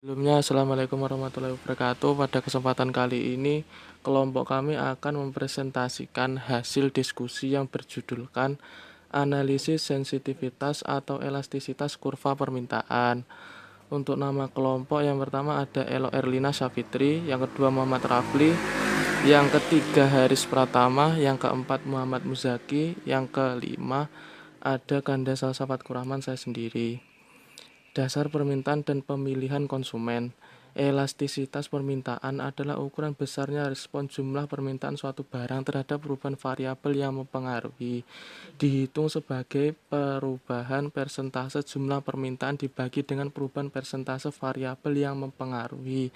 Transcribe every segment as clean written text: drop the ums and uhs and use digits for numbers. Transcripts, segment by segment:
Sebelumnya, Assalamualaikum warahmatullahi wabarakatuh. Pada kesempatan kali ini, kelompok kami akan mempresentasikan hasil diskusi yang berjudulkan Analisis Sensitivitas atau Elastisitas Kurva Permintaan. Untuk nama kelompok, yang pertama ada Elo Erlina Syafitri, yang kedua Muhammad Rafli, yang ketiga Haris Pratama, yang keempat Muhammad Muzaki, yang kelima ada Ganda Salsafat Kurahman, saya sendiri. Dasar permintaan dan pemilihan konsumen. Elastisitas permintaan adalah ukuran besarnya respon jumlah permintaan suatu barang terhadap perubahan variabel yang mempengaruhi. Dihitung sebagai perubahan persentase jumlah permintaan dibagi dengan perubahan persentase variabel yang mempengaruhi,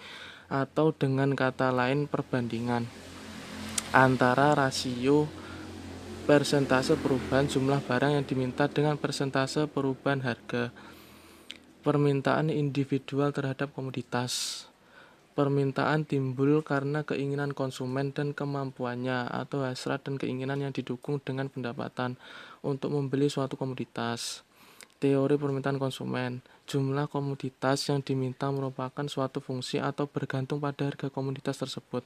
atau dengan kata lain perbandingan antara rasio persentase perubahan jumlah barang yang diminta dengan persentase perubahan harga. Permintaan individual terhadap komoditas. Permintaan timbul karena keinginan konsumen dan kemampuannya atau hasrat dan keinginan yang didukung dengan pendapatan untuk membeli suatu komoditas. Teori permintaan konsumen. Jumlah komoditas yang diminta merupakan suatu fungsi atau bergantung pada harga komoditas tersebut.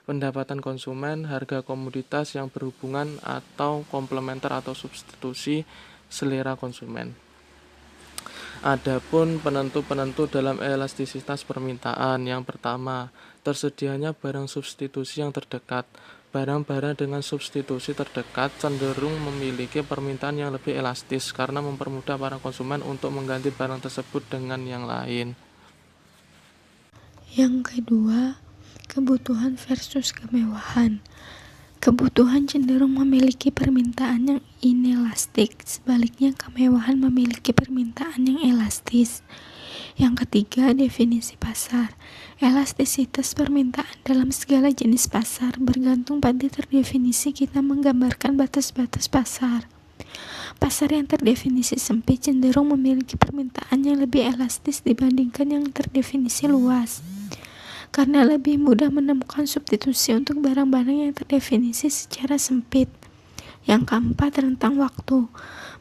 Pendapatan konsumen, harga komoditas yang berhubungan atau komplementer atau substitusi selera konsumen. Adapun penentu-penentu dalam elastisitas permintaan. Yang pertama, tersedianya barang substitusi yang terdekat. Barang-barang dengan substitusi terdekat cenderung memiliki permintaan yang lebih elastis karena mempermudah para konsumen untuk mengganti barang tersebut dengan yang lain. Yang kedua, kebutuhan versus kemewahan. Kebutuhan cenderung memiliki permintaan yang inelastik, sebaliknya kemewahan memiliki permintaan yang elastis. Yang ketiga, definisi pasar. Elastisitas permintaan dalam segala jenis pasar bergantung pada terdefinisi kita menggambarkan batas-batas pasar. Pasar yang terdefinisi sempit cenderung memiliki permintaan yang lebih elastis dibandingkan yang terdefinisi luas, karena lebih mudah menemukan substitusi untuk barang-barang yang terdefinisi secara sempit. Yang keempat, rentang waktu.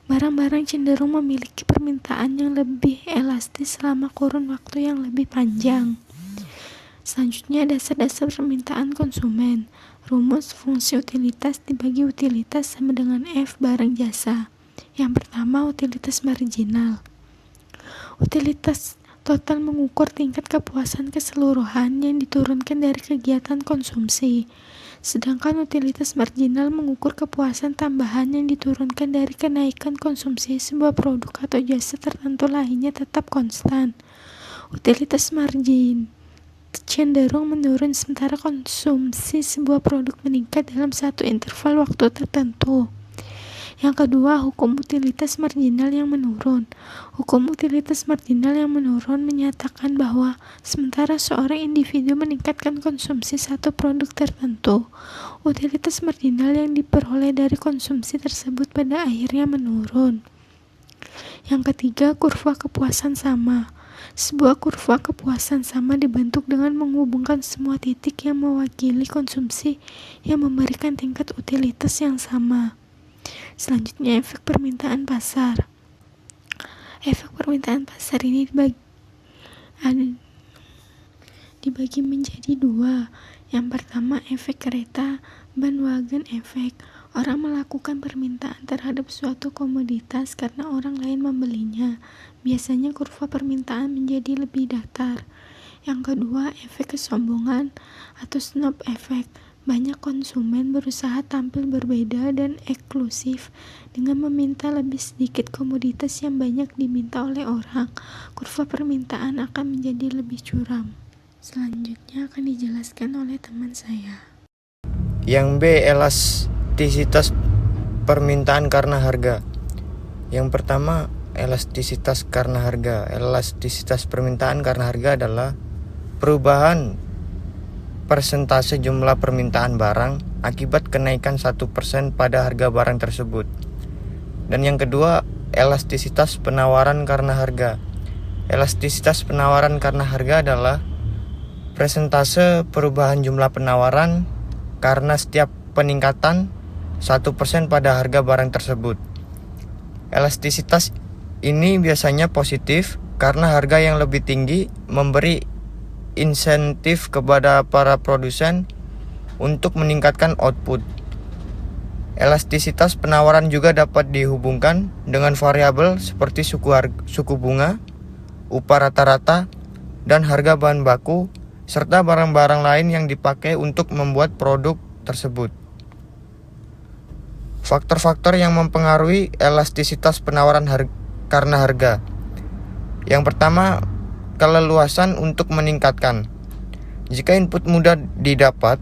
Barang-barang cenderung memiliki permintaan yang lebih elastis selama kurun waktu yang lebih panjang. Selanjutnya, dasar-dasar permintaan konsumen. Rumus fungsi utilitas dibagi utilitas sama dengan F barang jasa. Yang pertama, utilitas marginal. Utilitas total mengukur tingkat kepuasan keseluruhan yang diturunkan dari kegiatan konsumsi. Sedangkan utilitas marginal mengukur kepuasan tambahan yang diturunkan dari kenaikan konsumsi sebuah produk atau jasa tertentu lainnya tetap konstan. Utilitas margin cenderung menurun sementara konsumsi sebuah produk meningkat dalam satu interval waktu tertentu. Yang kedua, hukum utilitas marginal yang menurun. Hukum utilitas marginal yang menurun menyatakan bahwa sementara seorang individu meningkatkan konsumsi satu produk tertentu, utilitas marginal yang diperoleh dari konsumsi tersebut pada akhirnya menurun. Yang ketiga, kurva kepuasan sama. Sebuah kurva kepuasan sama dibentuk dengan menghubungkan semua titik yang mewakili konsumsi yang memberikan tingkat utilitas yang sama. Selanjutnya, efek permintaan pasar. Efek permintaan pasar ini dibagi menjadi dua. Yang pertama, efek kereta bandwagon efek. Orang melakukan permintaan terhadap suatu komoditas karena orang lain membelinya. Biasanya kurva permintaan menjadi lebih datar. Yang kedua, efek kesombongan atau snob effect. Banyak konsumen berusaha tampil berbeda dan eksklusif dengan meminta lebih sedikit komoditas yang banyak diminta oleh orang. Kurva permintaan akan menjadi lebih curam. Selanjutnya akan dijelaskan oleh teman saya. Yang B, elastisitas permintaan karena harga. Yang pertama, elastisitas karena harga. Elastisitas permintaan karena harga adalah perubahan persentase jumlah permintaan barang akibat kenaikan 1% pada harga barang tersebut. Dan yang kedua, elastisitas penawaran karena harga. Elastisitas penawaran karena harga adalah persentase perubahan jumlah penawaran karena setiap peningkatan 1% pada harga barang tersebut. Elastisitas ini biasanya positif karena harga yang lebih tinggi memberi insentif kepada para produsen untuk meningkatkan output. Elastisitas penawaran juga dapat dihubungkan dengan variabel seperti suku bunga, upah rata-rata, dan harga bahan baku, serta barang-barang lain yang dipakai untuk membuat produk tersebut. Faktor-faktor yang mempengaruhi elastisitas penawaran karena harga. Yang pertama, keleluasan untuk meningkatkan. Jika input mudah didapat,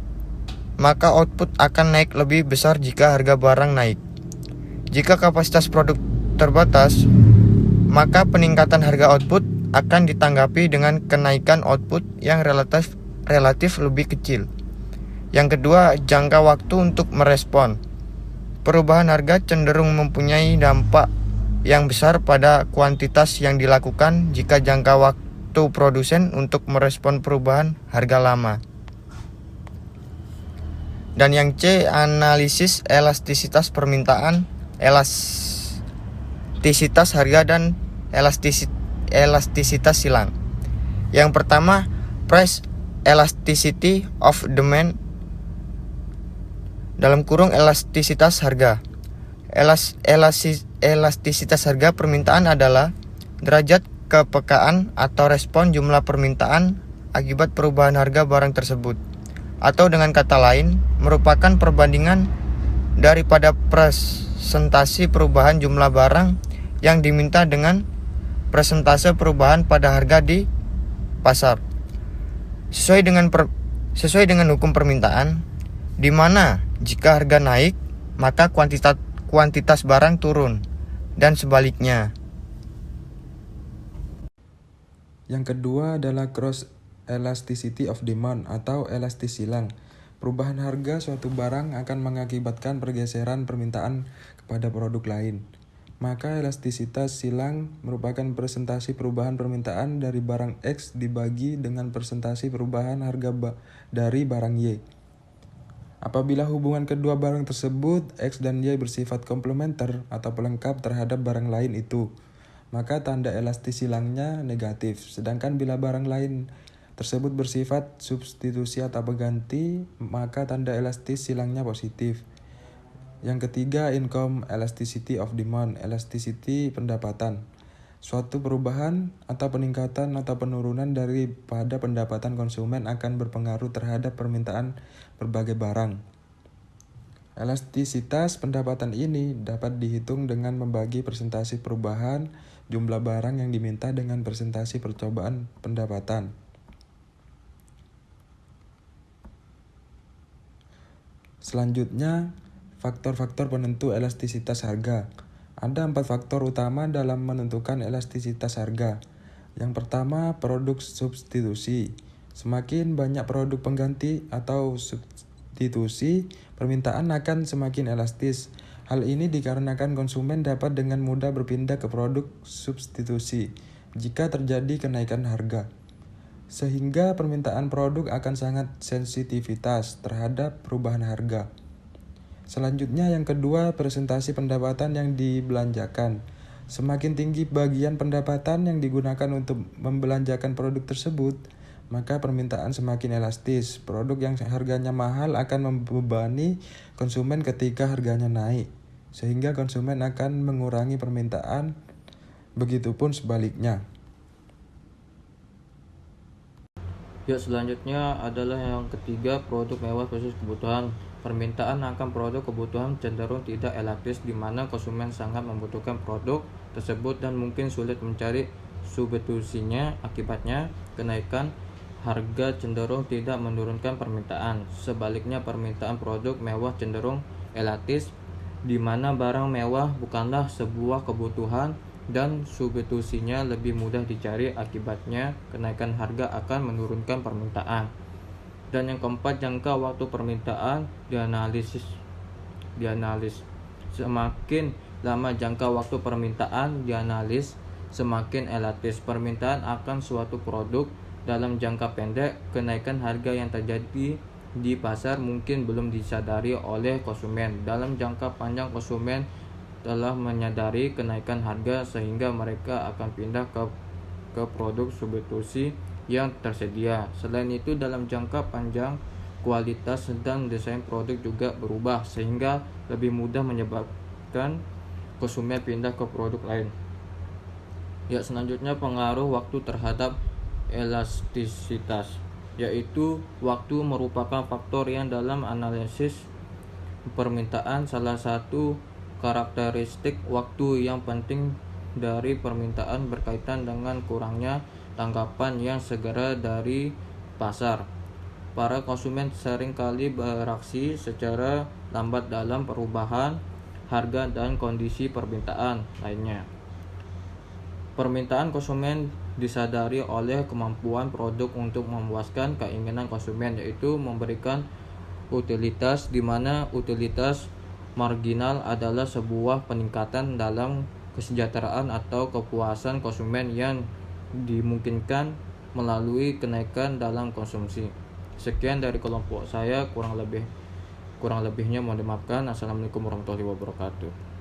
maka output akan naik lebih besar jika harga barang naik. Jika kapasitas produk terbatas, maka peningkatan harga output akan ditanggapi dengan kenaikan output yang relatif lebih kecil. Yang kedua, jangka waktu untuk merespon. Perubahan harga cenderung mempunyai dampak yang besar pada kuantitas yang dilakukan jika jangka waktu produsen untuk merespon perubahan harga lama. Dan yang C, analisis elastisitas permintaan, elastisitas harga, dan elastisitas silang. Yang pertama, price elasticity of demand (elastisitas harga). Elastisitas harga permintaan adalah derajat kepekaan atau respon jumlah permintaan akibat perubahan harga barang tersebut. Atau dengan kata lain, merupakan perbandingan daripada presentasi perubahan jumlah barang yang diminta dengan presentase perubahan pada harga di pasar. Sesuai dengan hukum permintaan, di mana jika harga naik, maka kuantitas barang turun, dan sebaliknya. Yang kedua adalah cross elasticity of demand atau elastis silang. Perubahan harga suatu barang akan mengakibatkan pergeseran permintaan kepada produk lain. Maka elastisitas silang merupakan presentasi perubahan permintaan dari barang X dibagi dengan presentasi perubahan harga dari barang Y. Apabila hubungan kedua barang tersebut, X dan Y bersifat komplementer atau pelengkap terhadap barang lain itu, maka tanda elastis silangnya negatif. Sedangkan bila barang lain tersebut bersifat substitusi atau pengganti, maka tanda elastis silangnya positif. Yang ketiga, income elasticity of demand, elasticity pendapatan. Suatu perubahan atau peningkatan atau penurunan daripada pendapatan konsumen akan berpengaruh terhadap permintaan berbagai barang. Elastisitas pendapatan ini dapat dihitung dengan membagi presentasi perubahan jumlah barang yang diminta dengan presentasi percobaan pendapatan. Selanjutnya, faktor-faktor penentu elastisitas harga. Ada 4 faktor utama dalam menentukan elastisitas harga. Yang pertama, produk substitusi. Semakin banyak produk pengganti atau substitusi, permintaan akan semakin elastis. Hal ini dikarenakan konsumen dapat dengan mudah berpindah ke produk substitusi jika terjadi kenaikan harga, sehingga permintaan produk akan sangat sensitivitas terhadap perubahan harga. Selanjutnya, yang kedua, presentasi pendapatan yang dibelanjakan. Semakin tinggi bagian pendapatan yang digunakan untuk membelanjakan produk tersebut, maka permintaan semakin elastis. Produk yang harganya mahal akan membebani konsumen ketika harganya naik, sehingga konsumen akan mengurangi permintaan, begitupun sebaliknya. Selanjutnya adalah yang ketiga, produk mewah khusus kebutuhan. Permintaan akan produk kebutuhan cenderung tidak elastis, di mana konsumen sangat membutuhkan produk tersebut dan mungkin sulit mencari substitusinya. Akibatnya, kenaikan harga cenderung tidak menurunkan permintaan. Sebaliknya, permintaan produk mewah cenderung elastis, di mana barang mewah bukanlah sebuah kebutuhan dan substitusinya lebih mudah dicari. Akibatnya, kenaikan harga akan menurunkan permintaan. Dan yang keempat, jangka waktu permintaan dianalisis. Semakin lama jangka waktu permintaan dianalisis, semakin elastis permintaan akan suatu produk. Dalam jangka pendek, kenaikan harga yang terjadi di pasar mungkin belum disadari oleh konsumen. Dalam jangka panjang, konsumen telah menyadari kenaikan harga sehingga mereka akan pindah ke ke produk substitusi yang tersedia. Selain itu, dalam jangka panjang, kualitas dan desain produk juga berubah sehingga lebih mudah menyebabkan konsumen pindah ke produk lain. Ya, selanjutnya pengaruh waktu terhadap elastisitas, yaitu waktu merupakan faktor yang dalam analisis permintaan salah satu karakteristik waktu yang penting dari permintaan berkaitan dengan kurangnya tanggapan yang segera dari pasar. Para konsumen seringkali bereaksi secara lambat dalam perubahan harga dan kondisi permintaan lainnya. Permintaan konsumen disadari oleh kemampuan produk untuk memuaskan keinginan konsumen, yaitu memberikan utilitas, di mana utilitas marginal adalah sebuah peningkatan dalam kesejahteraan atau kepuasan konsumen yang dimungkinkan melalui kenaikan dalam konsumsi. Sekian dari kelompok saya, kurang lebihnya mohon dimaafkan. Assalamualaikum warahmatullahi wabarakatuh.